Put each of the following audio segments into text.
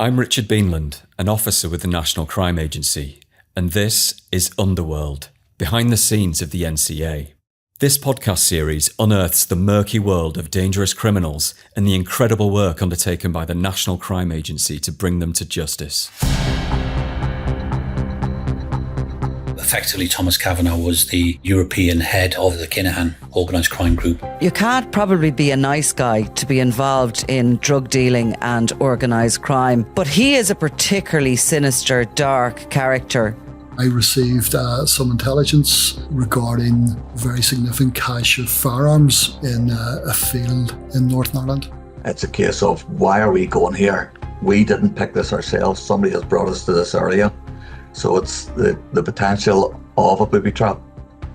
I'm Richard Beanland, an officer with the National Crime Agency, and this is Underworld, behind the scenes of the NCA. This podcast series unearths the murky world of dangerous criminals and the incredible work undertaken by the National Crime Agency to bring them to justice. Effectively, Thomas Kavanagh was the European head of the Kinahan organised crime group. You can't probably be a nice guy to be involved in drug dealing and organised crime, but he is a particularly sinister, dark character. I received some intelligence regarding very significant cache of firearms in a field in Northern Ireland. It's a case of, why are we going here? We didn't pick this ourselves. Somebody has brought us to this area. So it's the potential of a booby trap.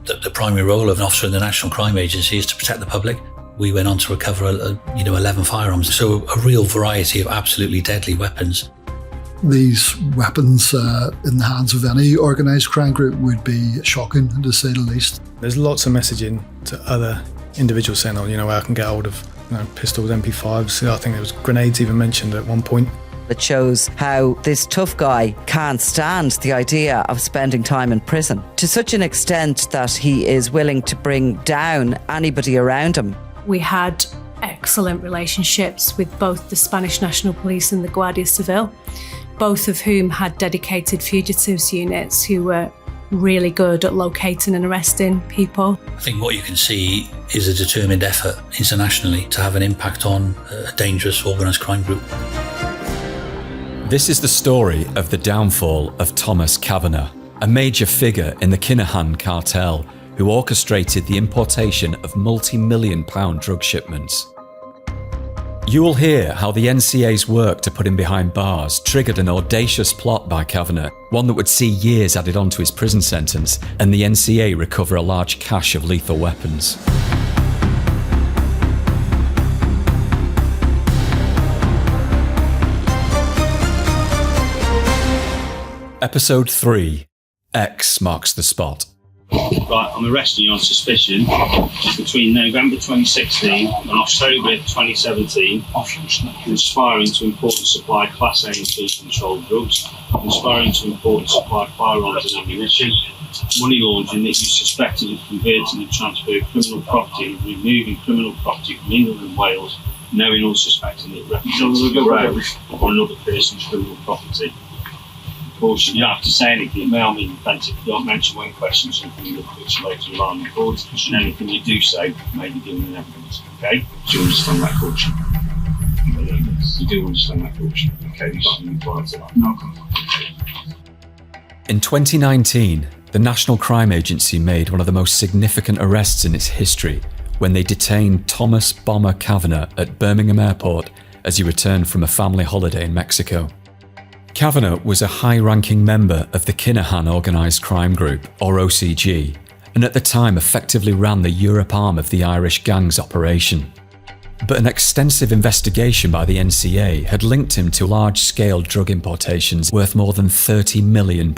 The primary role of an officer in the National Crime Agency is to protect the public. We went on to recover 11 firearms. So a real variety of absolutely deadly weapons. These weapons in the hands of any organised crime group would be shocking, to say the least. There's lots of messaging to other individuals saying, I can get hold of pistols, MP5s. I think there was grenades even mentioned at one point. It shows how this tough guy can't stand the idea of spending time in prison, to such an extent that he is willing to bring down anybody around him. We had excellent relationships with both the Spanish National Police and the Guardia Civil, both of whom had dedicated fugitives units who were really good at locating and arresting people. I think what you can see is a determined effort internationally to have an impact on a dangerous organised crime group. This is the story of the downfall of Thomas Kavanagh, a major figure in the Kinahan Cartel who orchestrated the importation of multi-million-pound drug shipments. You will hear how the NCA's work to put him behind bars triggered an audacious plot by Kavanagh, one that would see years added onto his prison sentence, and the NCA recover a large cache of lethal weapons. Episode 3, X marks the spot. Right, I'm arresting you on suspicion between November 2016 and October 2017 conspiring to import and supply Class A and B controlled drugs, conspiring to import and supply firearms and ammunition, money laundering that you suspected of converting and transferring criminal property and removing criminal property from England and Wales, knowing or suspecting that it represents a road or another person's criminal property. You don't have to say anything. It may all mean offensive. You don't mention one question, something you look at later on the court, and anything you do say may be given in evidence. Okay? Do you understand that caution? You do understand that caution. Okay, you've got any reply to that? No. In 2019, the National Crime Agency made one of the most significant arrests in its history when they detained Thomas "Bomber" Kavanagh at Birmingham Airport as he returned from a family holiday in Mexico. Kavanagh was a high-ranking member of the Kinahan Organised Crime Group, or OCG, and at the time effectively ran the Europe arm of the Irish gang's operation. But an extensive investigation by the NCA had linked him to large-scale drug importations worth more than £30 million.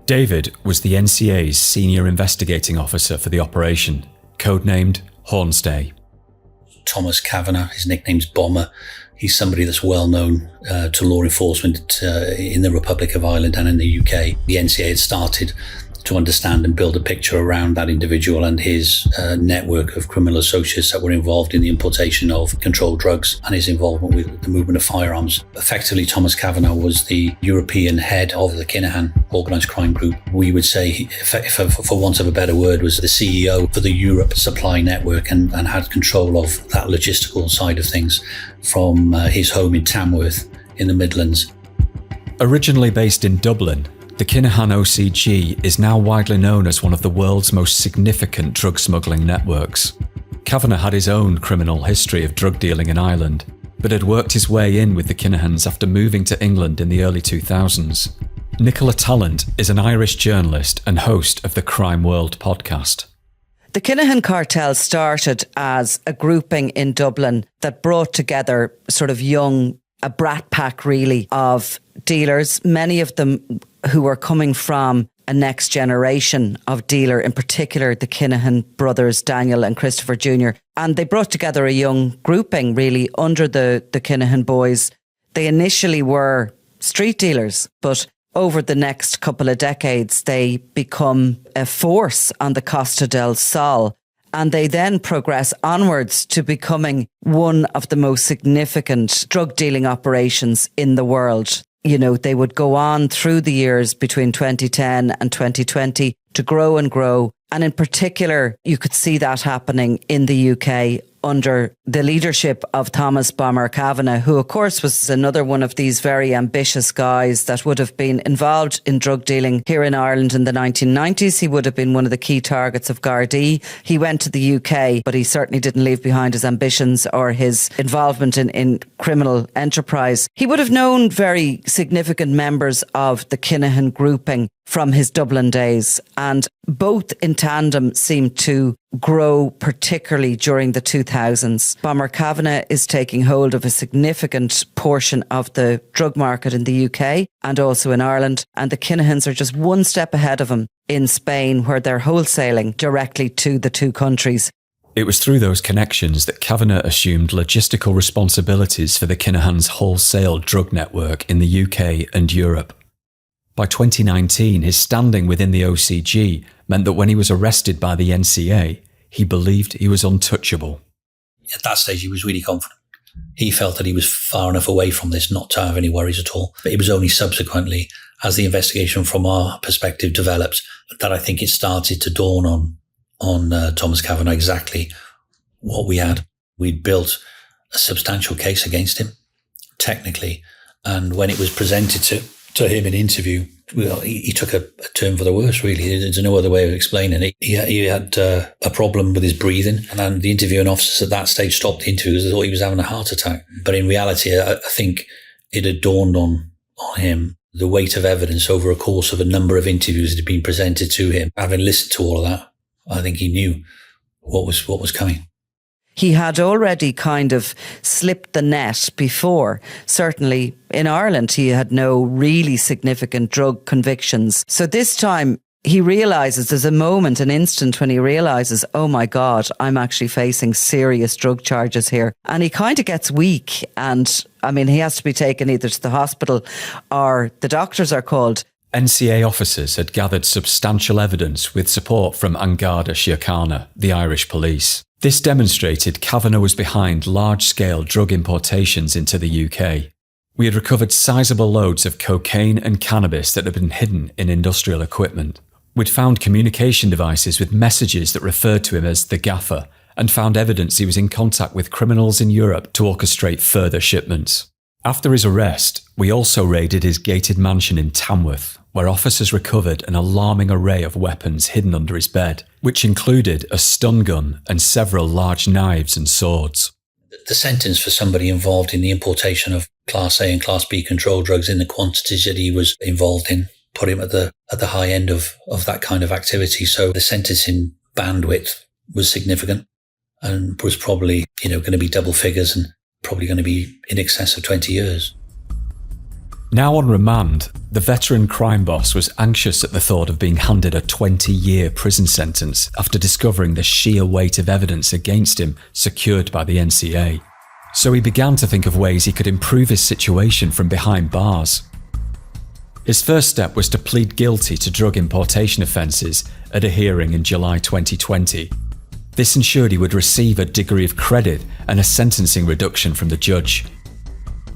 David was the NCA's senior investigating officer for the operation, codenamed Hornsday. Thomas Kavanagh, his nickname's Bomber. He's somebody that's well known to law enforcement in the Republic of Ireland and in the UK. The NCA had started to understand and build a picture around that individual and his network of criminal associates that were involved in the importation of controlled drugs and his involvement with the movement of firearms. Effectively, Thomas Kavanagh was the European head of the Kinahan organised crime group. We would say, for want of a better word, was the CEO for the Europe supply network and had control of that logistical side of things from his home in Tamworth in the Midlands. Originally based in Dublin, the Kinahan OCG is now widely known as one of the world's most significant drug smuggling networks. Kavanagh had his own criminal history of drug dealing in Ireland, but had worked his way in with the Kinahans after moving to England in the early 2000s. Nicola Tallant is an Irish journalist and host of the Crime World podcast. The Kinahan Cartel started as a grouping in Dublin that brought together sort of a brat pack really of dealers, many of them who were coming from a next generation of dealer, in particular the Kinahan brothers, Daniel and Christopher Jr. And they brought together a young grouping really under the Kinahan boys. They initially were street dealers, but over the next couple of decades, they become a force on the Costa del Sol. And they then progress onwards to becoming one of the most significant drug dealing operations in the world. You know, they would go on through the years between 2010 and 2020 to grow and grow. And in particular, you could see that happening in the UK under the leadership of Thomas Bomber Kavanagh, who of course was another one of these very ambitious guys that would have been involved in drug dealing here in Ireland in the 1990s. He would have been one of the key targets of Gardaí. He went to the UK, but he certainly didn't leave behind his ambitions or his involvement in criminal enterprise. He would have known very significant members of the Kinahan grouping from his Dublin days, and both in tandem seemed to grow, particularly during the 2000s. Bomber Kavanagh is taking hold of a significant portion of the drug market in the UK and also in Ireland, and the Kinahans are just one step ahead of him in Spain, where they're wholesaling directly to the two countries. It was through those connections that Kavanagh assumed logistical responsibilities for the Kinahans' wholesale drug network in the UK and Europe. By 2019, his standing within the OCG meant that when he was arrested by the NCA, he believed he was untouchable. At that stage, he was really confident. He felt that he was far enough away from this not to have any worries at all. But it was only subsequently, as the investigation from our perspective developed, that I think it started to dawn on Thomas Kavanagh exactly what we had. We'd built a substantial case against him, technically, and when it was presented to him in interview, well, he took a turn for the worse, really. There's no other way of explaining it. He had a problem with his breathing, and then the interviewing officers at that stage stopped the interview because they thought he was having a heart attack. But in reality, I think it had dawned on him the weight of evidence over a course of a number of interviews that had been presented to him. Having listened to all of that, I think he knew what was coming. He had already kind of slipped the net before. Certainly in Ireland, he had no really significant drug convictions. So this time he realises, there's a moment, an instant when he realises, oh my God, I'm actually facing serious drug charges here. And he kind of gets weak. And I mean, he has to be taken either to the hospital or the doctors are called. NCA officers had gathered substantial evidence with support from An Garda Síochána, the Irish police. This demonstrated Kavanagh was behind large-scale drug importations into the UK. We had recovered sizable loads of cocaine and cannabis that had been hidden in industrial equipment. We'd found communication devices with messages that referred to him as the Gaffer, and found evidence he was in contact with criminals in Europe to orchestrate further shipments. After his arrest, we also raided his gated mansion in Tamworth, where officers recovered an alarming array of weapons hidden under his bed, which included a stun gun and several large knives and swords. The sentence for somebody involved in the importation of Class A and Class B controlled drugs in the quantities that he was involved in put him at the high end of that kind of activity. So the sentencing bandwidth was significant and was probably, going to be double figures and probably going to be in excess of 20 years. Now on remand, the veteran crime boss was anxious at the thought of being handed a 20-year prison sentence after discovering the sheer weight of evidence against him secured by the NCA. So he began to think of ways he could improve his situation from behind bars. His first step was to plead guilty to drug importation offences at a hearing in July 2020. This ensured he would receive a degree of credit and a sentencing reduction from the judge.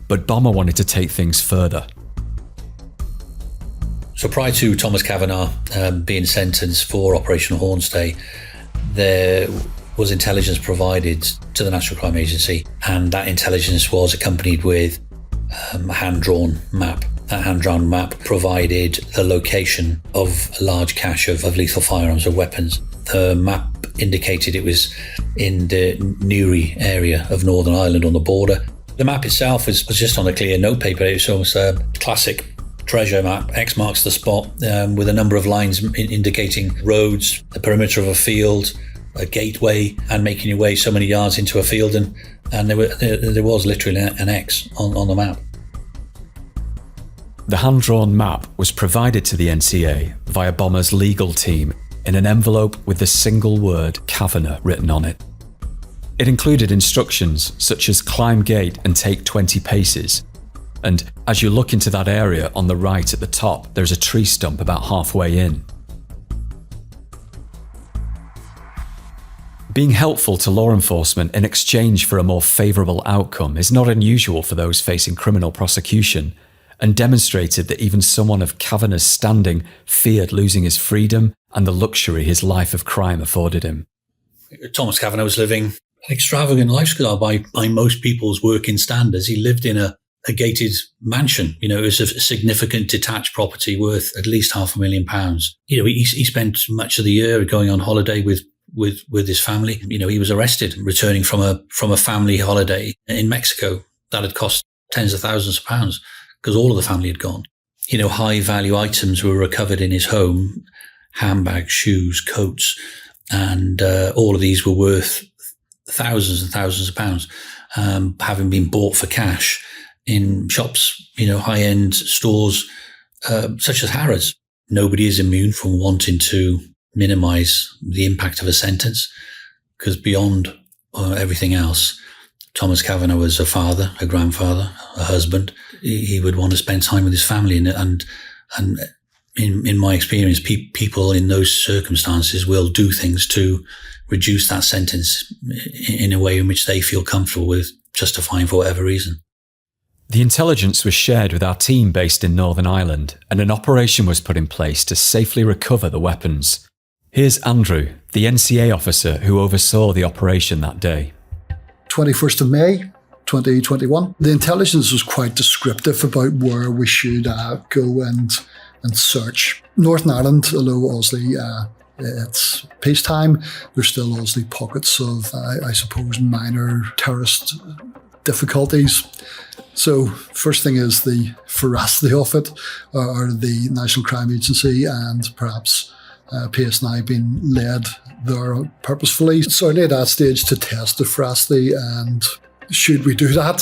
But Bomber wanted to take things further. So prior to Thomas Kavanagh being sentenced for Operation Hornstay, there was intelligence provided to the National Crime Agency, and that intelligence was accompanied with a hand-drawn map. That hand-drawn map provided the location of a large cache of lethal firearms or weapons. The map indicated it was in the Newry area of Northern Ireland on the border. The map itself was just on a clear notepaper. It was almost a classic treasure map. X marks the spot with a number of lines indicating roads, the perimeter of a field, a gateway, and making your way so many yards into a field. And there was literally an X on the map. The hand-drawn map was provided to the NCA via Bomber's legal team in an envelope with the single word Kavanagh written on it. It included instructions such as climb gate and take 20 paces, And as you look into that area on the right at the top, there's a tree stump about halfway in. Being helpful to law enforcement in exchange for a more favourable outcome is not unusual for those facing criminal prosecution, and demonstrated that even someone of Kavanagh's standing feared losing his freedom and the luxury his life of crime afforded him. Thomas Kavanagh was living an extravagant lifestyle by most people's working standards. He lived in a gated mansion. It was a significant detached property worth at least £500,000. He spent much of the year going on holiday with his family. He was arrested returning from a family holiday in Mexico that had cost tens of thousands of pounds because all of the family had gone. High value items were recovered in his home, handbags, shoes, coats, and all of these were worth thousands and thousands of pounds, having been bought for cash in shops, high-end stores such as Harrods. Nobody is immune from wanting to minimise the impact of a sentence, because beyond everything else, Thomas Kavanagh was a father, a grandfather, a husband. He would want to spend time with his family, and in my experience, people in those circumstances will do things to reduce that sentence in a way in which they feel comfortable with justifying for whatever reason. The intelligence was shared with our team based in Northern Ireland, and an operation was put in place to safely recover the weapons. Here's Andrew, the NCA officer who oversaw the operation that day. 21st of May, 2021. The intelligence was quite descriptive about where we should go and search. Northern Ireland, although obviously it's peacetime, there's still obviously pockets of, I suppose, minor terrorist difficulties. So first thing is the veracity of it, or the National Crime Agency and perhaps PSNI being led there purposefully. Certainly at that stage to test the veracity, and should we do that,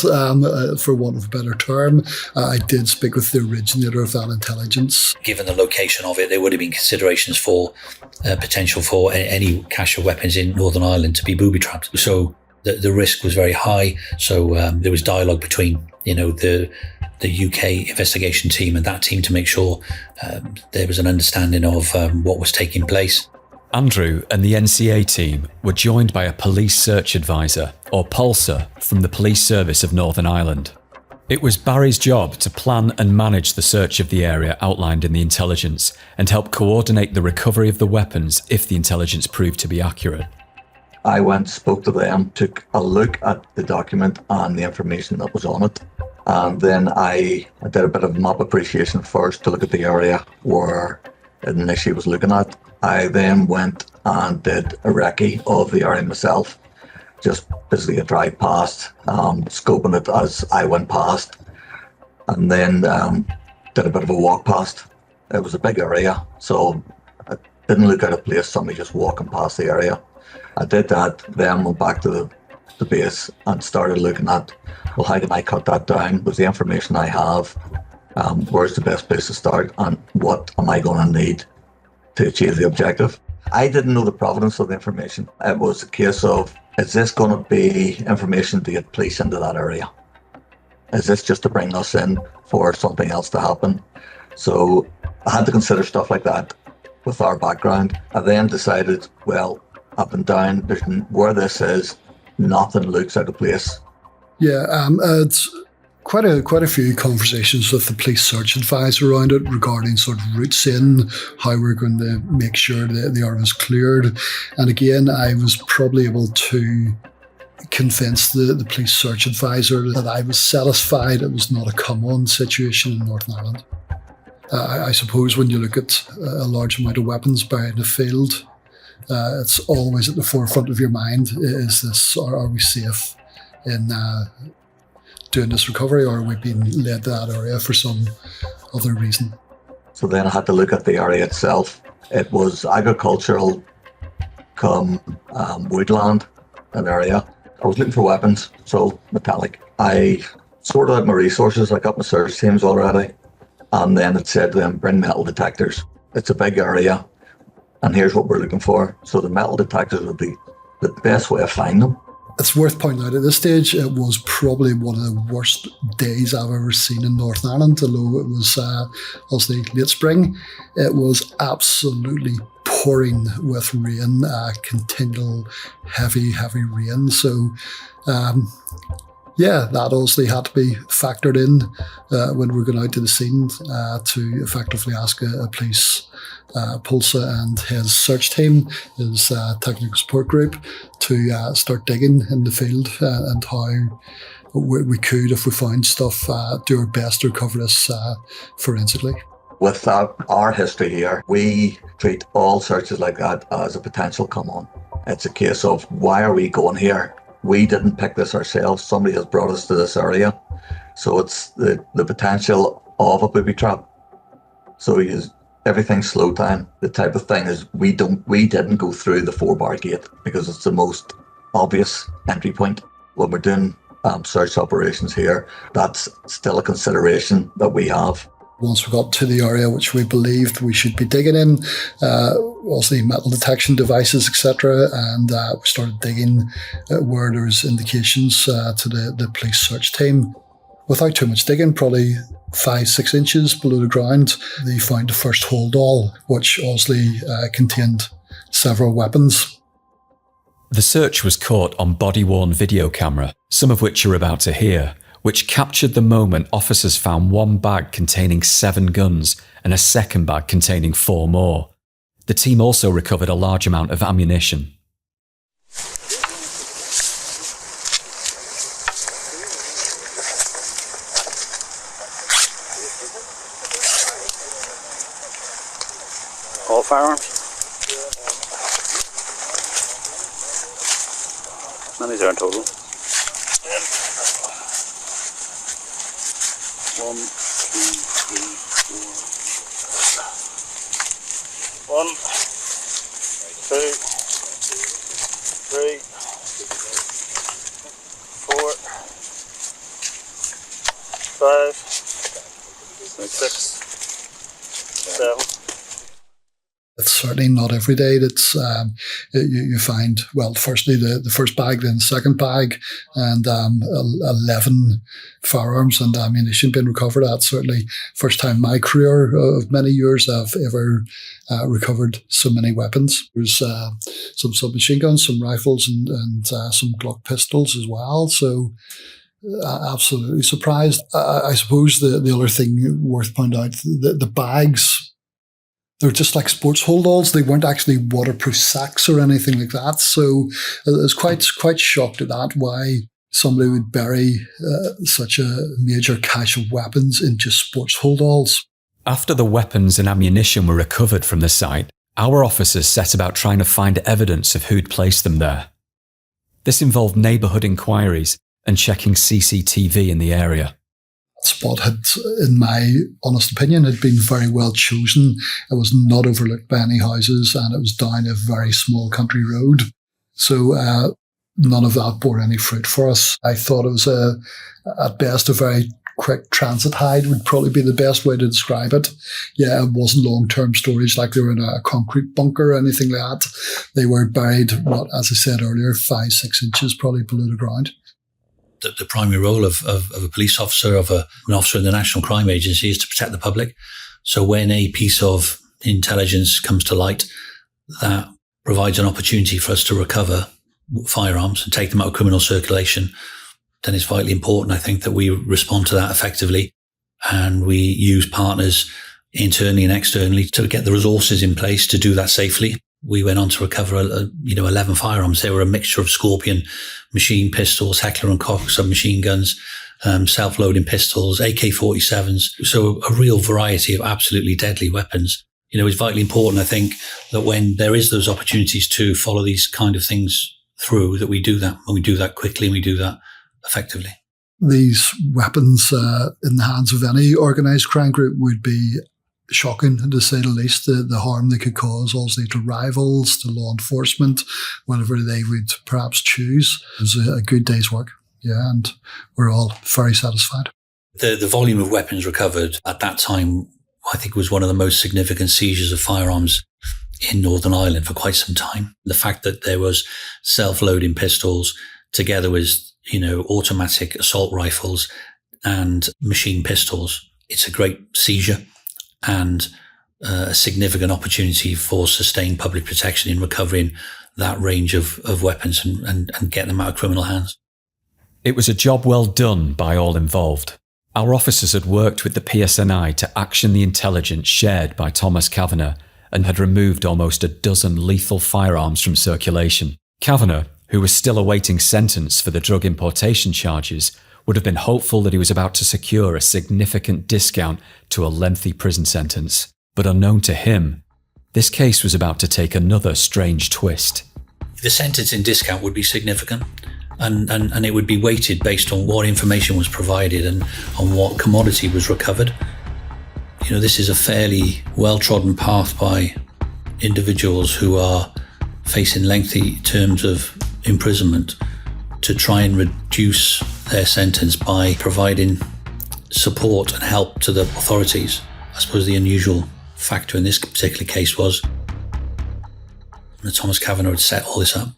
for want of a better term, I did speak with the originator of that intelligence. Given the location of it, there would have been considerations for potential for any cache of weapons in Northern Ireland to be booby-trapped. So the risk was very high. So there was dialogue between the UK investigation team and that team to make sure there was an understanding of what was taking place. Andrew and the NCA team were joined by a police search advisor, or POLSA, from the Police Service of Northern Ireland. It was Barry's job to plan and manage the search of the area outlined in the intelligence and help coordinate the recovery of the weapons if the intelligence proved to be accurate. I went, spoke to them, took a look at the document and the information that was on it. And then I did a bit of map appreciation first to look at the area where it initially was looking at. I then went and did a recce of the area myself, just basically a drive past, scoping it as I went past, and then did a bit of a walk past. It was a big area, so I didn't look out of place, somebody just walking past the area. I did that, then went back to the base and started looking at, well, how can I cut that down with the information I have? Where's the best place to start, and what am I going to need to achieve the objective? I didn't know the provenance of the information. It was a case of, is this going to be information to get police into that area? Is this just to bring us in for something else to happen? So I had to consider stuff like that with our background. I then decided, well, up and down, where this is, nothing looks out of place. Yeah, it's quite a few conversations with the police search advisor around it regarding sort of routes in, how we're going to make sure that the area is cleared. And again, I was probably able to convince the police search advisor that I was satisfied it was not a come-on situation in Northern Ireland. I suppose when you look at a large amount of weapons buried in the field, it's always at the forefront of your mind, are we safe in doing this recovery, or are we being led to that area for some other reason? So then I had to look at the area itself. It was agricultural come woodland, an area. I was looking for weapons, so metallic. I sorted out my resources, I got my search teams already, and then it said to them, bring metal detectors. It's a big area, and here's what we're looking for. So the metal detectors would be the best way to find them. It's worth pointing out at this stage, it was probably one of the worst days I've ever seen in Northern Ireland, although it was obviously late spring. It was absolutely pouring with rain, continual heavy rain. So, that obviously had to be factored in when we were going out to the scene to effectively ask a police Pulsa and his search team, his technical support group, to start digging in the field and how we could, if we found stuff, do our best to recover this forensically. With our history here, we treat all searches like that as a potential come on. It's a case of, why are we going here? We didn't pick this ourselves. Somebody has brought us to this area. So it's the potential of a booby trap. So everything's slow time. The type of thing is we didn't go through the 4-bar gate because it's the most obvious entry point. When we're doing search operations here, that's still a consideration that we have. Once we got to the area which we believed we should be digging in, obviously metal detection devices, etc., and we started digging where there was indications to the police search team. Without too much digging, probably 5-6 inches below the ground, they found the first holdall, which obviously contained several weapons. The search was caught on body-worn video camera, some of which you're about to hear, which captured the moment officers found one bag containing 7 guns and a second bag containing 4 more. The team also recovered a large amount of ammunition. All firearms? How many is there in total? 1, 2, 3, 4. 1, 2, 3, 4, 5, 6, 7. It's certainly not every day that you find, well, firstly, the first bag, then the second bag, and 11 firearms and ammunition being recovered. That's certainly first time in my career of many years I've ever recovered so many weapons. There's some submachine guns, some rifles, and some Glock pistols as well. So absolutely surprised. I suppose the other thing worth pointing out, the bags, they're just like sports holdalls. They weren't actually waterproof sacks or anything like that. So I was quite shocked at that, why somebody would bury such a major cache of weapons in just sports holdalls. After the weapons and ammunition were recovered from the site, our officers set about trying to find evidence of who'd placed them there. This involved neighbourhood inquiries and checking CCTV in the area. Spot had, in my honest opinion, had been very well chosen. It was not overlooked by any houses, and it was down a very small country road. So none of that bore any fruit for us. I thought it was at best a very quick transit hide would probably be the best way to describe it. Yeah, it wasn't long-term storage like they were in a concrete bunker or anything like that. They were buried, as I said earlier, 5-6 inches probably below the ground. The primary role of a police officer, an officer in the National Crime Agency, is to protect the public. So when a piece of intelligence comes to light, that provides an opportunity for us to recover firearms and take them out of criminal circulation, then it's vitally important, I think, that we respond to that effectively, and we use partners internally and externally to get the resources in place to do that safely. We went on to recover, 11 firearms. They were a mixture of Scorpion machine pistols, Heckler & Koch submachine guns, self-loading pistols, AK-47s. So a real variety of absolutely deadly weapons. It's vitally important, I think, that when there is those opportunities to follow these kind of things through, that we do that, and we do that quickly, and we do that effectively. These weapons in the hands of any organised crime group would be shocking, to say the least, the harm they could cause also to rivals, to law enforcement, whatever they would perhaps choose. It was a good day's work, yeah, and we're all very satisfied. The volume of weapons recovered at that time, I think, was one of the most significant seizures of firearms in Northern Ireland for quite some time. The fact that there was self-loading pistols, together with, automatic assault rifles and machine pistols. It's a great seizure and a significant opportunity for sustained public protection in recovering that range of weapons and getting them out of criminal hands. It was a job well done by all involved. Our officers had worked with the PSNI to action the intelligence shared by Thomas Kavanagh and had removed almost a dozen lethal firearms from circulation. Kavanagh, who was still awaiting sentence for the drug importation charges, would have been hopeful that he was about to secure a significant discount to a lengthy prison sentence. But unknown to him, this case was about to take another strange twist. The sentencing discount would be significant, and it would be weighted based on what information was provided and on what commodity was recovered. This is a fairly well-trodden path by individuals who are facing lengthy terms of imprisonment to try and reduce their sentence by providing support and help to the authorities. I suppose the unusual factor in this particular case was that Thomas Kavanagh had set all this up.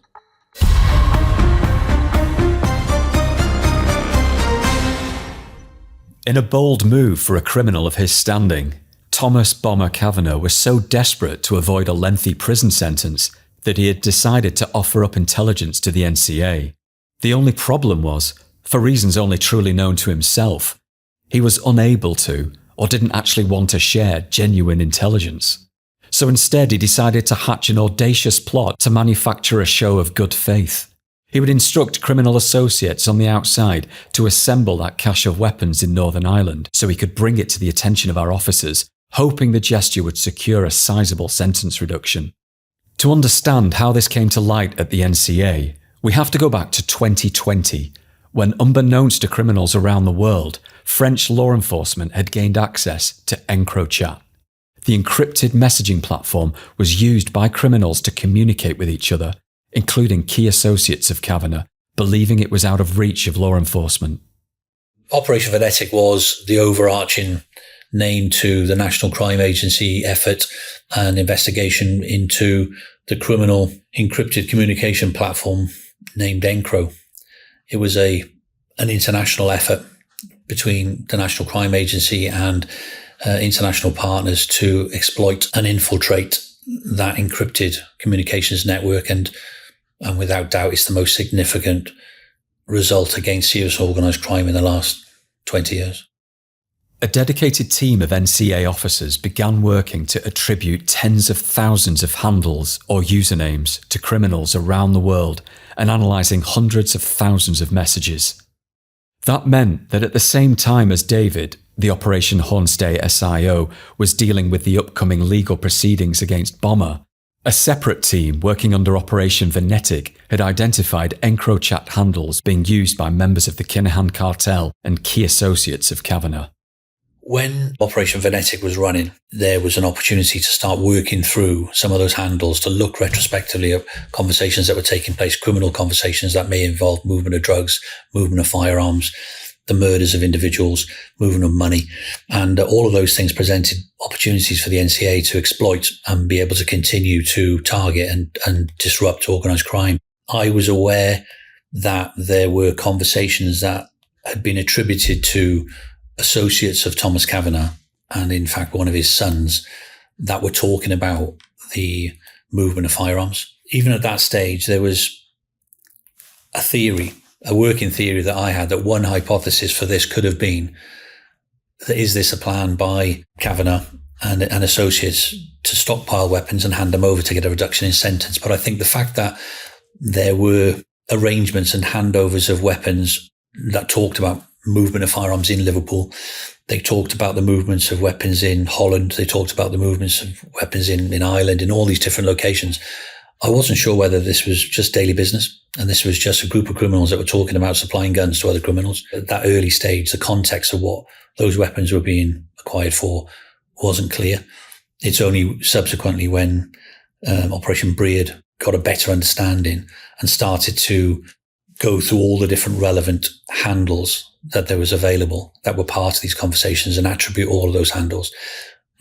In a bold move for a criminal of his standing, Thomas Bomber Kavanagh was so desperate to avoid a lengthy prison sentence that he had decided to offer up intelligence to the NCA. The only problem was, for reasons only truly known to himself, he was unable to or didn't actually want to share genuine intelligence. So instead he decided to hatch an audacious plot to manufacture a show of good faith. He would instruct criminal associates on the outside to assemble that cache of weapons in Northern Ireland so he could bring it to the attention of our officers, hoping the gesture would secure a sizable sentence reduction. To understand how this came to light at the NCA, we have to go back to 2020, when unbeknownst to criminals around the world, French law enforcement had gained access to EncroChat. The encrypted messaging platform was used by criminals to communicate with each other, including key associates of Kavanagh, believing it was out of reach of law enforcement. Operation Venetic was the overarching name to the National Crime Agency effort and investigation into the criminal encrypted communication platform named Encro. It was an international effort between the National Crime Agency and international partners to exploit and infiltrate that encrypted communications network, and without doubt it's the most significant result against serious organised crime in the last 20 years. A dedicated team of NCA officers began working to attribute tens of thousands of handles or usernames to criminals around the world and analysing hundreds of thousands of messages. That meant that at the same time as David, the Operation Hornstay SIO, was dealing with the upcoming legal proceedings against Bomber, a separate team working under Operation Venetic had identified EncroChat handles being used by members of the Kinahan Cartel and key associates of Kavanagh. When Operation Venetic was running, there was an opportunity to start working through some of those handles to look retrospectively at conversations that were taking place, criminal conversations that may involve movement of drugs, movement of firearms, the murders of individuals, movement of money. And all of those things presented opportunities for the NCA to exploit and be able to continue to target and disrupt organised crime. I was aware that there were conversations that had been attributed to associates of Thomas Kavanagh, and in fact one of his sons, that were talking about the movement of firearms. Even at that stage, there was a working theory that I had, that one hypothesis for this could have been, is this a plan by Kavanagh and associates to stockpile weapons and hand them over to get a reduction in sentence? But I think the fact that there were arrangements and handovers of weapons that talked about movement of firearms in Liverpool, they talked about the movements of weapons in Holland, they talked about the movements of weapons in Ireland, in all these different locations. I wasn't sure whether this was just daily business and this was just a group of criminals that were talking about supplying guns to other criminals. At that early stage, the context of what those weapons were being acquired for wasn't clear. It's only subsequently when Operation Breed got a better understanding and started to go through all the different relevant handles that there was available that were part of these conversations and attribute all of those handles,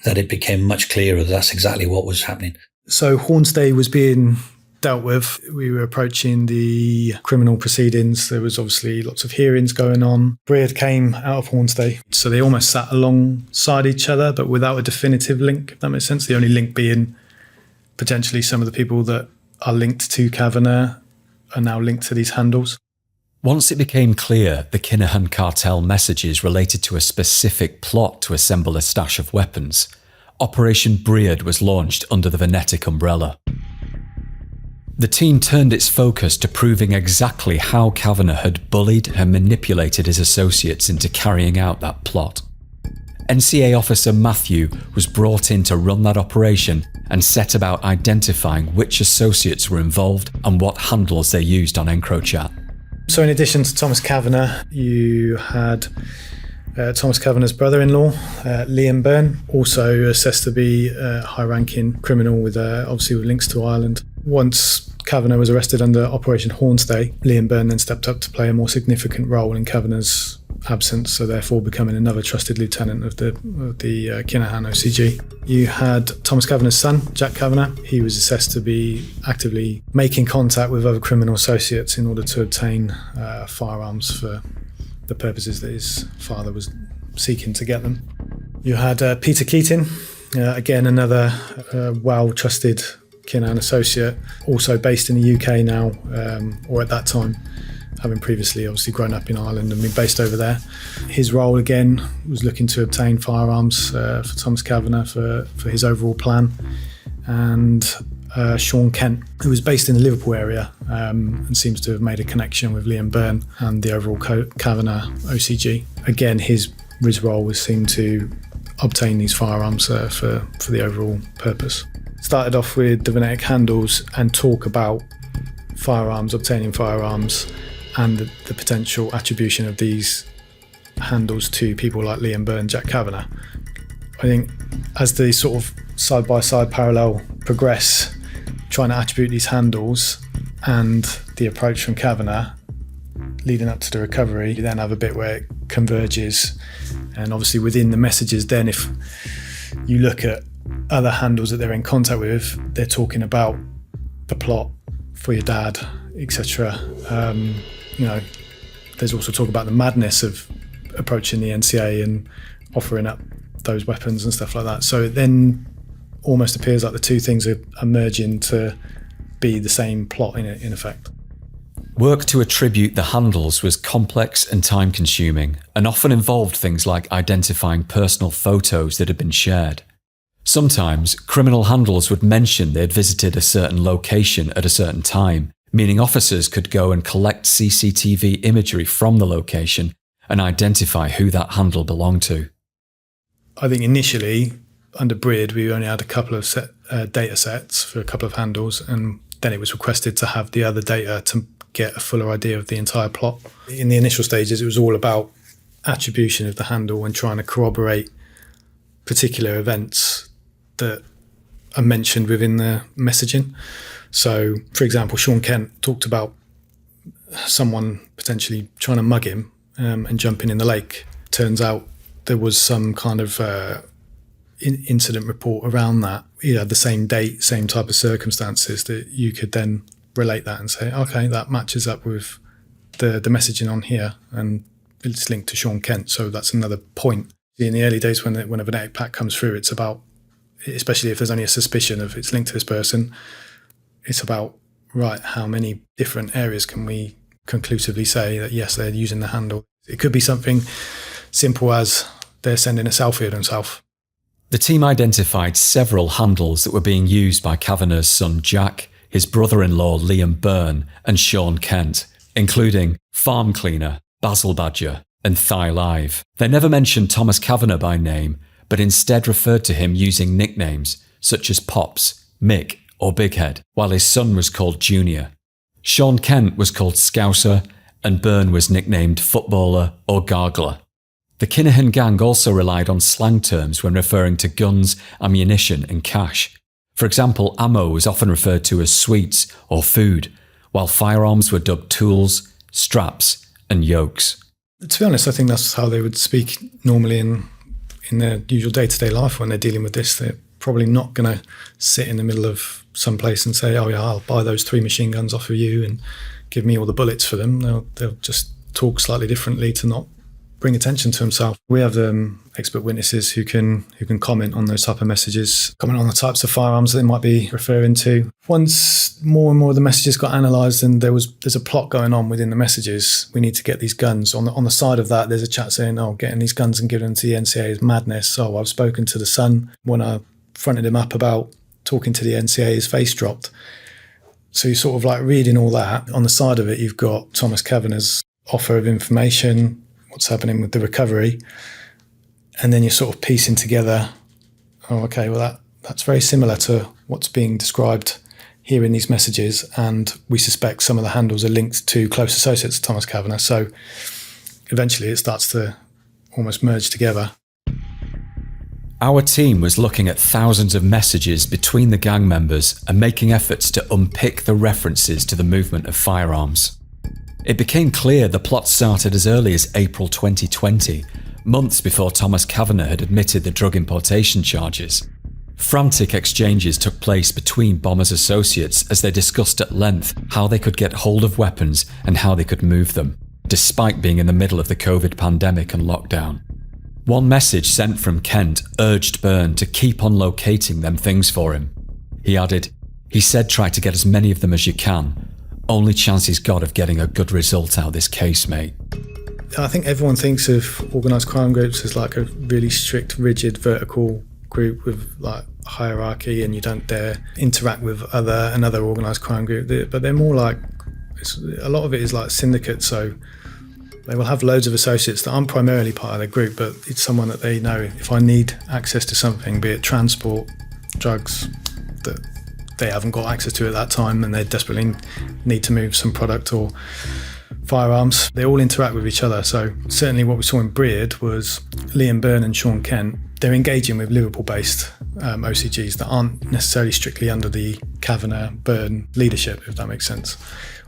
that it became much clearer that that's exactly what was happening. So Hornstay was being dealt with. We were approaching the criminal proceedings. There was obviously lots of hearings going on. Breard came out of Hornsey, so they almost sat alongside each other, but without a definitive link, if that makes sense. The only link being potentially some of the people that are linked to Kavanagh are now linked to these handles. Once it became clear the Kinahan Cartel messages related to a specific plot to assemble a stash of weapons, Operation Breard was launched under the Venetic umbrella. The team turned its focus to proving exactly how Kavanagh had bullied and manipulated his associates into carrying out that plot. NCA officer Matthew was brought in to run that operation and set about identifying which associates were involved and what handles they used on EncroChat. So in addition to Thomas Kavanagh, you had Thomas Kavanagh's brother-in-law, Liam Byrne, also assessed to be a high-ranking criminal with obviously with links to Ireland. Once Kavanagh was arrested under Operation Hornsey, Liam Byrne then stepped up to play a more significant role in Kavanagh's absence, so therefore becoming another trusted lieutenant of the Kinahan OCG. You had Thomas Kavanagh's son, Jack Kavanagh. He was assessed to be actively making contact with other criminal associates in order to obtain firearms for the purposes that his father was seeking to get them. You had Peter Keating, again another well-trusted Kinahan associate, also based in the UK now, or at that time, having previously obviously grown up in Ireland and been based over there. His role again was looking to obtain firearms for Thomas Kavanagh for his overall plan. And Sean Kent, who was based in the Liverpool area and seems to have made a connection with Liam Byrne and the overall Kavanagh OCG. Again, his role was seen to obtain these firearms for the overall purpose. Started off with the Venetic handles and talk about firearms, obtaining firearms, and the potential attribution of these handles to people like Liam Byrne, Jack Kavanagh. I think as the sort of side-by-side parallel progress, trying to attribute these handles and the approach from Kavanagh leading up to the recovery, you then have a bit where it converges. And obviously within the messages then, if you look at other handles that they're in contact with, they're talking about the plot for your dad, etc. There's also talk about the madness of approaching the NCA and offering up those weapons and stuff like that. So it then almost appears like the two things are merging to be the same plot in effect. Work to attribute the handles was complex and time-consuming, and often involved things like identifying personal photos that had been shared. Sometimes, criminal handles would mention they had visited a certain location at a certain time, meaning officers could go and collect CCTV imagery from the location and identify who that handle belonged to. I think initially, under Breard, we only had a couple of data sets for a couple of handles, and then it was requested to have the other data to get a fuller idea of the entire plot. In the initial stages, it was all about attribution of the handle and trying to corroborate particular events that are mentioned within the messaging. So, for example, Sean Kent talked about someone potentially trying to mug him and jumping in the lake. Turns out there was some kind of incident report around that. You had the same date, same type of circumstances that you could then relate that and say, okay, that matches up with the messaging on here and it's linked to Sean Kent. So that's another point. In the early days when a Venetic pack comes through, it's about, especially if there's only a suspicion of it's linked to this person, it's about, right, how many different areas can we conclusively say that, yes, they're using the handle. It could be something simple as they're sending a selfie of themselves. The team identified several handles that were being used by Kavanagh's son Jack, his brother-in-law Liam Byrne, and Sean Kent, including Farm Cleaner, Basil Badger, and Thigh Live. They never mentioned Thomas Kavanagh by name, but instead referred to him using nicknames such as Pops, Mick, or Big Head, while his son was called Junior. Sean Kent was called Scouser, and Byrne was nicknamed Footballer or Gargler. The Kinahan gang also relied on slang terms when referring to guns, ammunition, and cash. For example, ammo was often referred to as sweets or food, while firearms were dubbed tools, straps, and yokes. To be honest, I think that's how they would speak normally in their usual day-to-day life when they're dealing with this. probably not going to sit in the middle of some place and say, oh yeah, I'll buy those 3 machine guns off of you and give me all the bullets for them. They'll just talk slightly differently to not bring attention to himself. We have expert witnesses who can comment on those type of messages, comment on the types of firearms that they might be referring to. Once more and more of the messages got analysed and there's a plot going on within the messages, we need to get these guns. On the side of that, there's a chat saying, oh, getting these guns and giving them to the NCA is madness. Oh, I've spoken to the son. When I fronted him up about talking to the NCA, his face dropped. So you're sort of like reading all that. On the side of it, you've got Thomas Kavanagh's offer of information, what's happening with the recovery, and then you're sort of piecing together, oh, okay, well, that's very similar to what's being described here in these messages, and we suspect some of the handles are linked to close associates of Thomas Kavanagh, so eventually it starts to almost merge together. Our team was looking at thousands of messages between the gang members and making efforts to unpick the references to the movement of firearms. It became clear the plot started as early as April 2020, months before Thomas Kavanagh had admitted the drug importation charges. Frantic exchanges took place between Bomber's associates as they discussed at length how they could get hold of weapons and how they could move them, despite being in the middle of the COVID pandemic and lockdown. One message sent from Kent urged Byrne to keep on locating them things for him. He added, "He said try to get as many of them as you can. Only chance he's got of getting a good result out of this case, mate." I think everyone thinks of organised crime groups as like a really strict, rigid, vertical group with like hierarchy, and you don't dare interact with another organised crime group. But they're more like, a lot of it is like syndicates, so they will have loads of associates that aren't primarily part of their group, but it's someone that they know, if I need access to something, be it transport, drugs, that they haven't got access to at that time and they desperately need to move some product or firearms, they all interact with each other. So certainly what we saw in Breard was Liam Byrne and Sean Kent, they're engaging with Liverpool-based OCGs that aren't necessarily strictly under the Kavanagh-Byrne leadership, if that makes sense.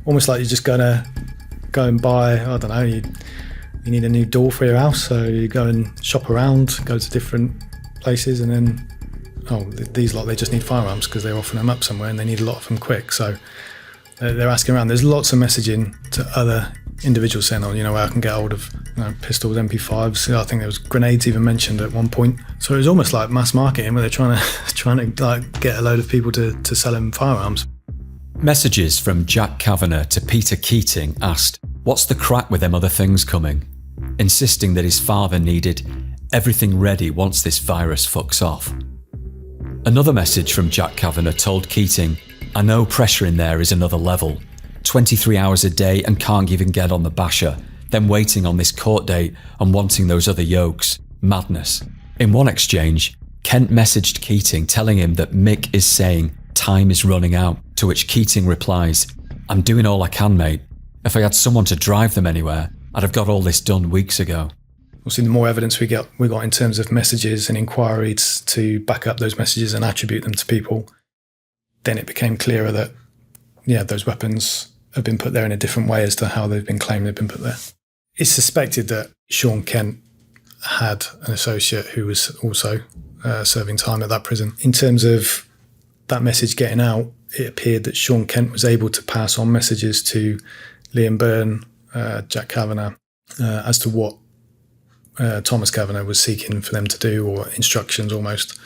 Almost like you're just going to go and buy, I don't know, you need a new door for your house, so you go and shop around, go to different places, and then, oh, these lot, they just need firearms because they're offering them up somewhere and they need a lot of them quick. So they're asking around. There's lots of messaging to other individuals saying, oh, where I can get hold of pistols, MP5s. I think there was grenades even mentioned at one point. So it was almost like mass marketing where they're trying to like get a load of people to sell them firearms. Messages from Jack Kavanagh to Peter Keating asked, "What's the crack with them other things coming?" insisting that his father needed everything ready once this virus fucks off. Another message from Jack Kavanagh told Keating, "I know pressure in there is another level. 23 hours a day and can't even get on the basher, then waiting on this court date and wanting those other yokes. Madness." In one exchange, Kent messaged Keating telling him that Mick is saying time is running out, to which Keating replies, "I'm doing all I can, mate. If I had someone to drive them anywhere, I'd have got all this done weeks ago." Obviously, the more evidence we got in terms of messages and inquiries to back up those messages and attribute them to people, then it became clearer that, those weapons have been put there in a different way as to how they've been claimed they've been put there. It's suspected that Sean Kent had an associate who was also serving time at that prison. In terms of that message getting out, it appeared that Sean Kent was able to pass on messages to Liam Byrne, Jack Kavanagh, as to what Thomas Kavanagh was seeking for them to do, or instructions almost.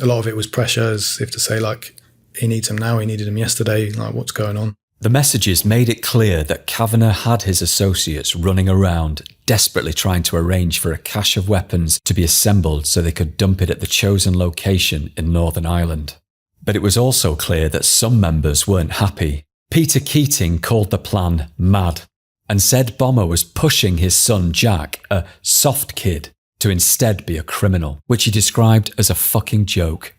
A lot of it was pressure, as if to say, like, he needs them now, he needed them yesterday, like, what's going on? The messages made it clear that Kavanagh had his associates running around, desperately trying to arrange for a cache of weapons to be assembled so they could dump it at the chosen location in Northern Ireland. But it was also clear that some members weren't happy. Peter Keating called the plan mad and said Bomber was pushing his son Jack, a soft kid, to instead be a criminal, which he described as a fucking joke.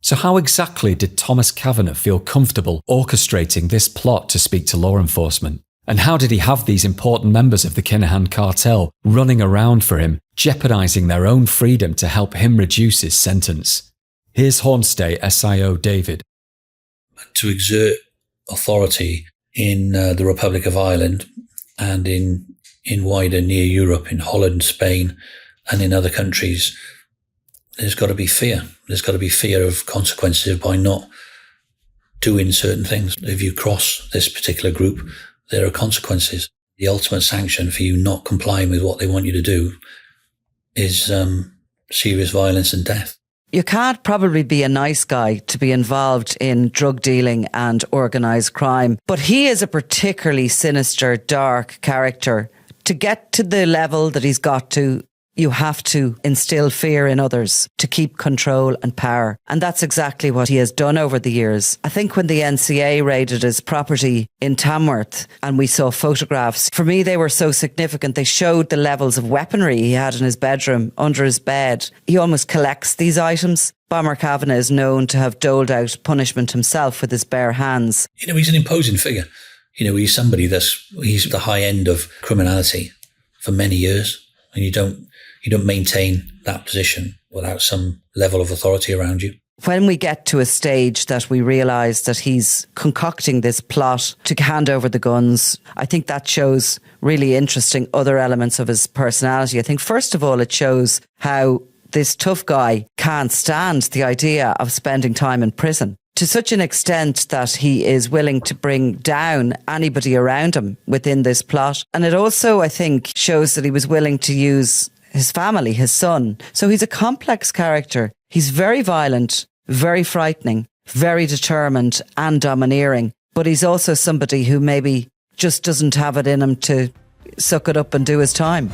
So how exactly did Thomas Kavanagh feel comfortable orchestrating this plot to speak to law enforcement? And how did he have these important members of the Kinahan Cartel running around for him, jeopardising their own freedom to help him reduce his sentence? Here's Hornstay SIO David. To exert authority in the Republic of Ireland and in wider near Europe, in Holland, Spain, and in other countries, there's got to be fear. There's got to be fear of consequences by not doing certain things. If you cross this particular group, there are consequences. The ultimate sanction for you not complying with what they want you to do is serious violence and death. You can't probably be a nice guy to be involved in drug dealing and organised crime, but he is a particularly sinister, dark character. To get to the level that he's got to, you have to instill fear in others to keep control and power. And that's exactly what he has done over the years. I think when the NCA raided his property in Tamworth and we saw photographs, for me they were so significant. They showed the levels of weaponry he had in his bedroom, under his bed. He almost collects these items. Bomber Kavanagh is known to have doled out punishment himself with his bare hands. He's an imposing figure. He's somebody he's the high end of criminality for many years, and you don't maintain that position without some level of authority around you. When we get to a stage that we realise that he's concocting this plot to hand over the guns, I think that shows really interesting other elements of his personality. I think first of all it shows how this tough guy can't stand the idea of spending time in prison, to such an extent that he is willing to bring down anybody around him within this plot. And it also, I think, shows that he was willing to use his family, his son. So he's a complex character. He's very violent, very frightening, very determined and domineering. But he's also somebody who maybe just doesn't have it in him to suck it up and do his time.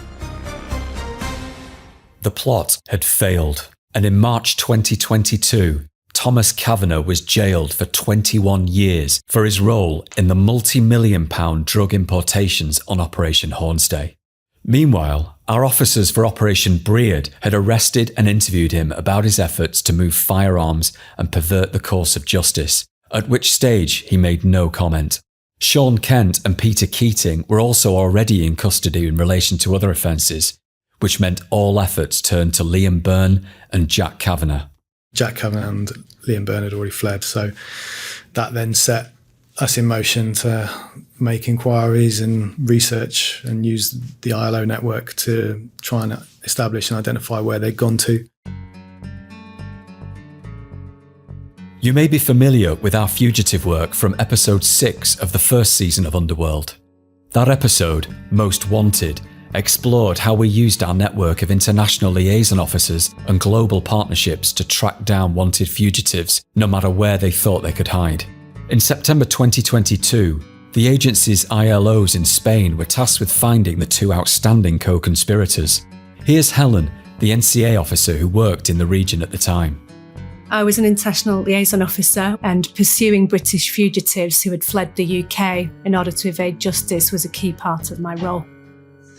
The plot had failed, and in March 2022, Thomas Kavanagh was jailed for 21 years for his role in the multi-million-pound drug importations on Operation Hornsday. Meanwhile, our officers for Operation Breard had arrested and interviewed him about his efforts to move firearms and pervert the course of justice, at which stage he made no comment. Sean Kent and Peter Keating were also already in custody in relation to other offences, which meant all efforts turned to Liam Byrne and Jack Kavanagh. Jack Kavanagh and Liam Byrne had already fled, so that then set us in motion to make inquiries and research and use the ILO network to try and establish and identify where they'd gone to. You may be familiar with our fugitive work from episode 6 of the first season of Underworld. That episode, Most Wanted, explored how we used our network of international liaison officers and global partnerships to track down wanted fugitives, no matter where they thought they could hide. In September 2022, the agency's ILOs in Spain were tasked with finding the two outstanding co-conspirators. Here's Helen, the NCA officer who worked in the region at the time. I was an international liaison officer, and pursuing British fugitives who had fled the UK in order to evade justice was a key part of my role.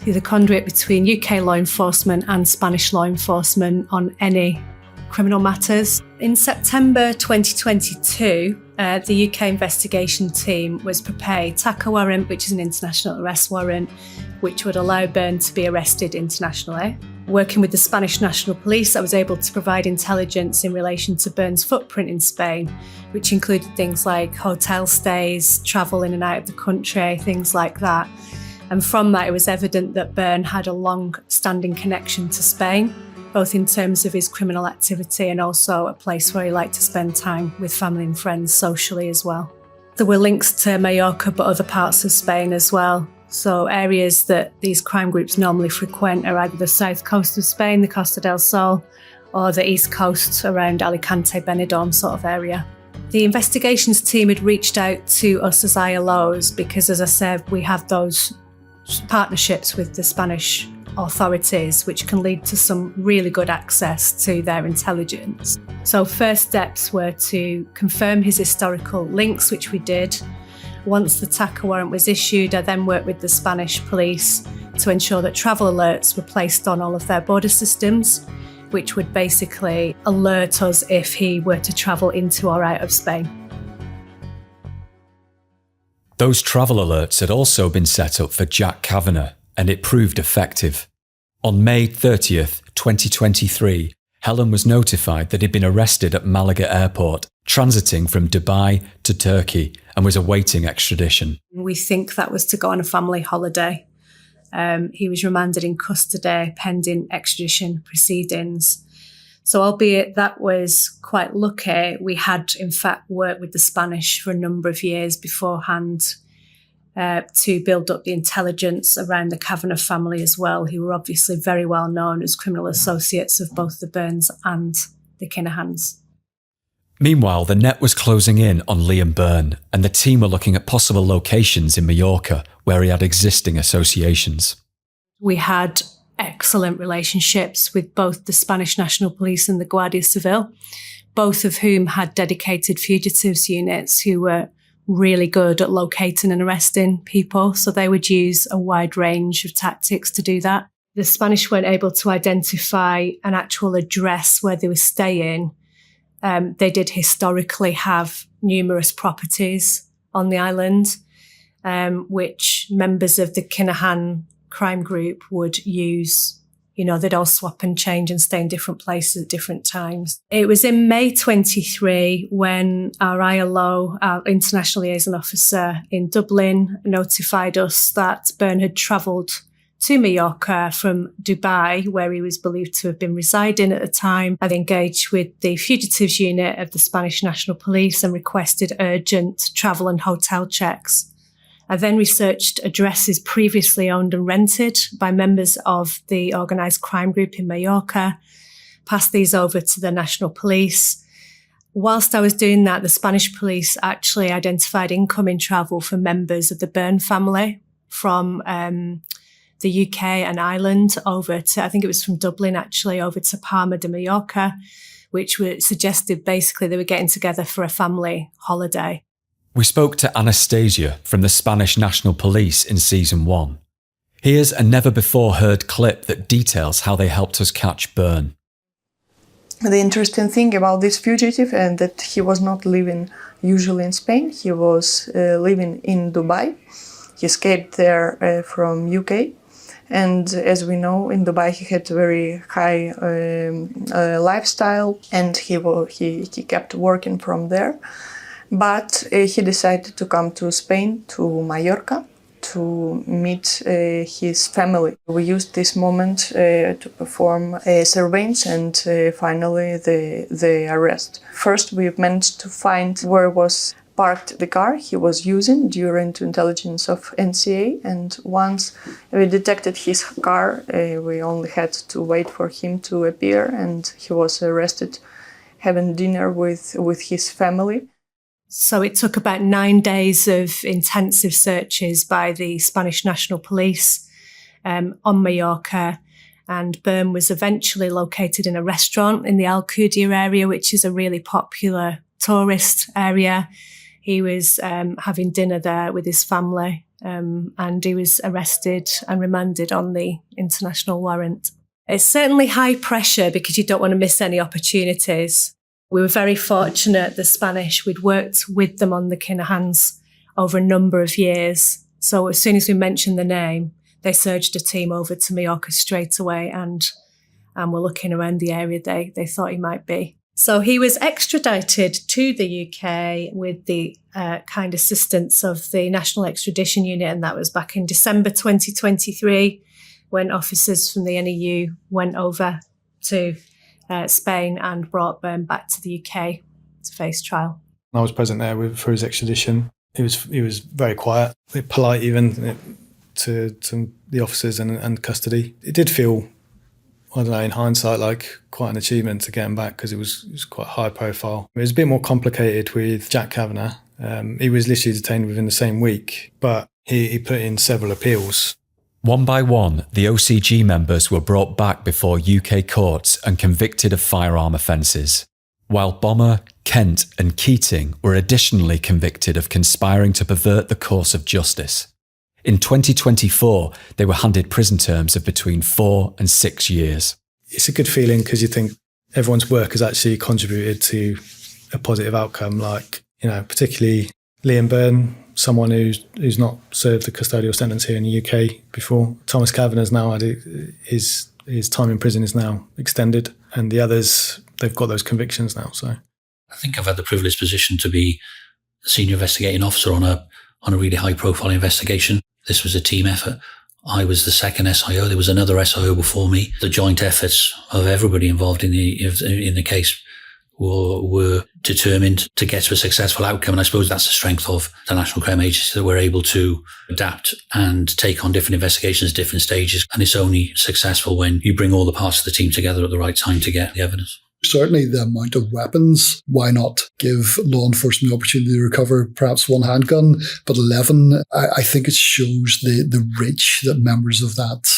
The conduit between UK law enforcement and Spanish law enforcement on any criminal matters. In September 2022, the UK investigation team was prepared a TACA warrant, which is an international arrest warrant, which would allow Byrne to be arrested internationally. Working with the Spanish National Police, I was able to provide intelligence in relation to Byrne's footprint in Spain, which included things like hotel stays, travel in and out of the country, things like that. And from that, it was evident that Byrne had a long-standing connection to Spain, both in terms of his criminal activity and also a place where he liked to spend time with family and friends socially as well. There were links to Mallorca, but other parts of Spain as well. So areas that these crime groups normally frequent are either the south coast of Spain, the Costa del Sol, or the east coast around Alicante, Benidorm sort of area. The investigations team had reached out to us as ILOs because, as I said, we have those partnerships with the Spanish authorities, which can lead to some really good access to their intelligence. So first steps were to confirm his historical links, which we did. Once the TACA warrant was issued, I then worked with the Spanish police to ensure that travel alerts were placed on all of their border systems, which would basically alert us if he were to travel into or out of Spain. Those travel alerts had also been set up for Jack Kavanagh, and it proved effective. On May 30th, 2023, Helen was notified that he'd been arrested at Malaga Airport, transiting from Dubai to Turkey, and was awaiting extradition. We think that was to go on a family holiday. He was remanded in custody pending extradition proceedings. So albeit that was quite lucky, we had in fact worked with the Spanish for a number of years beforehand to build up the intelligence around the Kavanagh family as well, who were obviously very well known as criminal associates of both the Byrnes and the Kinahans. Meanwhile, the net was closing in on Liam Byrne, and the team were looking at possible locations in Mallorca where he had existing associations. We had excellent relationships with both the Spanish National Police and the Guardia Civil, both of whom had dedicated fugitives units who were really good at locating and arresting people. So they would use a wide range of tactics to do that. The Spanish weren't able to identify an actual address where they were staying. They did historically have numerous properties on the island, which members of the Kinahan crime group would use. You know, they'd all swap and change and stay in different places at different times. It was in May 23 when our ILO, our International Liaison Officer in Dublin, notified us that Byrne had travelled to Mallorca from Dubai, where he was believed to have been residing at the time, and engaged with the fugitives unit of the Spanish National Police and requested urgent travel and hotel checks. I then researched addresses previously owned and rented by members of the organised crime group in Mallorca, passed these over to the National Police. Whilst I was doing that, the Spanish police actually identified incoming travel for members of the Byrne family from the UK and Ireland over to, I think it was from Dublin actually, over to Palma de Mallorca, which suggested basically they were getting together for a family holiday. We spoke to Anastasia from the Spanish National Police in Season 1. Here's a never-before-heard clip that details how they helped us catch Byrne. The interesting thing about this fugitive and that he was not living usually in Spain, he was living in Dubai. He escaped there from UK. And as we know, in Dubai he had a very high lifestyle, and he kept working from there. But he decided to come to Spain, to Mallorca, to meet his family. We used this moment to perform surveillance and finally the arrest. First, we managed to find where was parked the car he was using during the intelligence of NCA, and once we detected his car, we only had to wait for him to appear, and he was arrested having dinner with his family. So it took about 9 days of intensive searches by the Spanish National Police on Mallorca, and Byrne was eventually located in a restaurant in the Alcudia area, which is a really popular tourist area. He was having dinner there with his family, and he was arrested and remanded on the international warrant. It's certainly high pressure because you don't want to miss any opportunities. We were very fortunate, the Spanish, we'd worked with them on the Kinahans over a number of years. So as soon as we mentioned the name, they surged a team over to Mallorca straight away and were looking around the area they thought he might be. So he was extradited to the UK with the kind assistance of the National Extradition Unit, and that was back in December 2023 when officers from the NEU went over to Spain and brought Byrne back to the UK to face trial. I was present there for his extradition. He was very quiet, polite even to the officers and custody. It did feel, I don't know, in hindsight, like quite an achievement to get him back because it was quite high profile. It was a bit more complicated with Jack Kavanagh. He was literally detained within the same week, but he put in several appeals. One by one, the OCG members were brought back before UK courts and convicted of firearm offences, while Bomber, Kent and Keating were additionally convicted of conspiring to pervert the course of justice. In 2024, they were handed prison terms of between 4 and 6 years. It's a good feeling because you think everyone's work has actually contributed to a positive outcome, like, you know, particularly Liam Byrne, someone who's not served a custodial sentence here in the UK before. Thomas Kavanagh's now had his time in prison is now extended, and the others, they've got those convictions now. So I think I've had the privileged position to be a senior investigating officer on a really high profile investigation. This was a team effort. I was the second SIO. There was another SIO before me. The joint efforts of everybody involved in the case were determined to get to a successful outcome. And I suppose that's the strength of the National Crime Agency, that we're able to adapt and take on different investigations at different stages. And it's only successful when you bring all the parts of the team together at the right time to get the evidence. Certainly the amount of weapons, why not give law enforcement the opportunity to recover perhaps one handgun, but 11, I think it shows the reach that members of that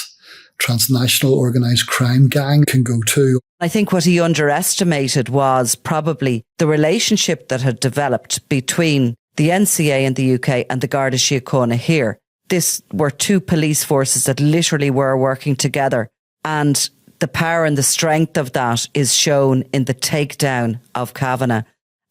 transnational organised crime gang can go to. I think what he underestimated was probably the relationship that had developed between the NCA in the UK and the Garda Síochána here. This were two police forces that literally were working together, and the power and the strength of that is shown in the takedown of Kavanagh.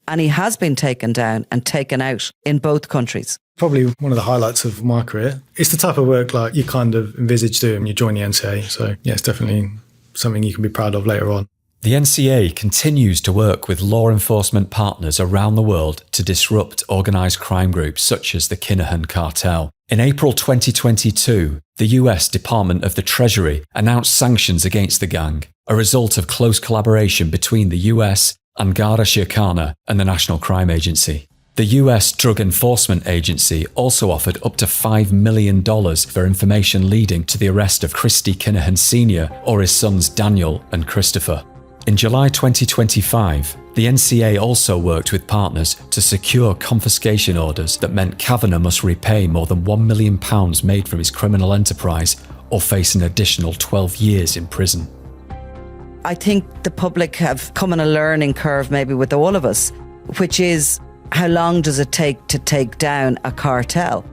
And he has been taken down and taken out in both countries. Probably one of the highlights of my career. It's the type of work like you kind of envisage doing when you join the NCA. So yeah, it's definitely something you can be proud of later on. The NCA continues to work with law enforcement partners around the world to disrupt organised crime groups such as the Kinahan Cartel. In April 2022, the US Department of the Treasury announced sanctions against the gang, a result of close collaboration between the US and Garda Síochána and the National Crime Agency. The US Drug Enforcement Agency also offered up to $5 million for information leading to the arrest of Christy Kinahan Sr. or his sons Daniel and Christopher. In July 2025, the NCA also worked with partners to secure confiscation orders that meant Kavanagh must repay more than £1 million made from his criminal enterprise or face an additional 12 years in prison. I think the public have come on a learning curve maybe with all of us, which is how long does it take to take down a cartel?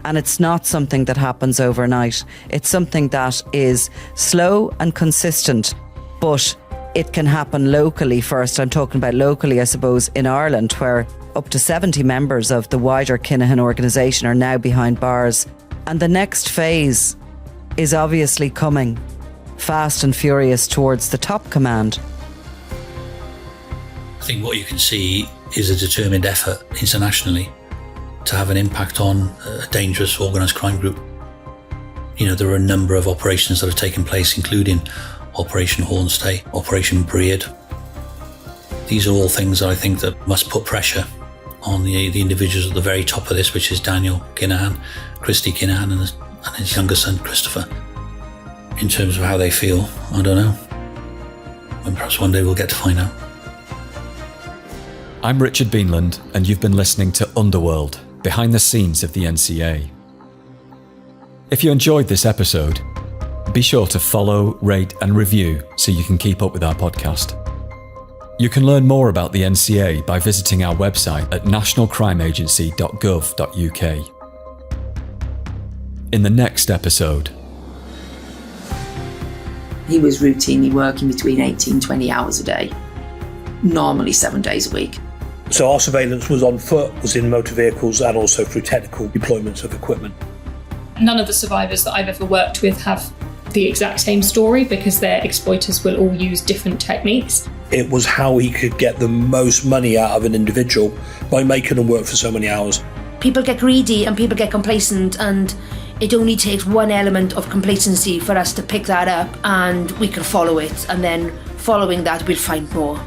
And it's not something that happens overnight. It's something that is slow and consistent, but it can happen locally first. I'm talking about locally, I suppose, in Ireland, where up to 70 members of the wider Kinahan organisation are now behind bars. And the next phase is obviously coming, fast and furious, towards the top command. I think what you can see is a determined effort internationally to have an impact on a dangerous organised crime group. You know, there are a number of operations that have taken place, including Operation Hornstay, Operation Breed. These are all things that I think that must put pressure on the individuals at the very top of this, which is Daniel Kinahan, Christy Kinahan and his younger son Christopher. In terms of how they feel, I don't know. And perhaps one day we'll get to find out. I'm Richard Beanland, and you've been listening to Underworld, behind the scenes of the NCA. If you enjoyed this episode, be sure to follow, rate and review so you can keep up with our podcast. You can learn more about the NCA by visiting our website at nationalcrimeagency.gov.uk. In the next episode, he was routinely working between 18 and 20 hours a day, normally 7 days a week. So our surveillance was on foot, was in motor vehicles and also through technical deployments of equipment. None of the survivors that I've ever worked with have the exact same story because their exploiters will all use different techniques. It was how he could get the most money out of an individual by making them work for so many hours. People get greedy and people get complacent, and it only takes one element of complacency for us to pick that up and we can follow it, and then following that we'll find more.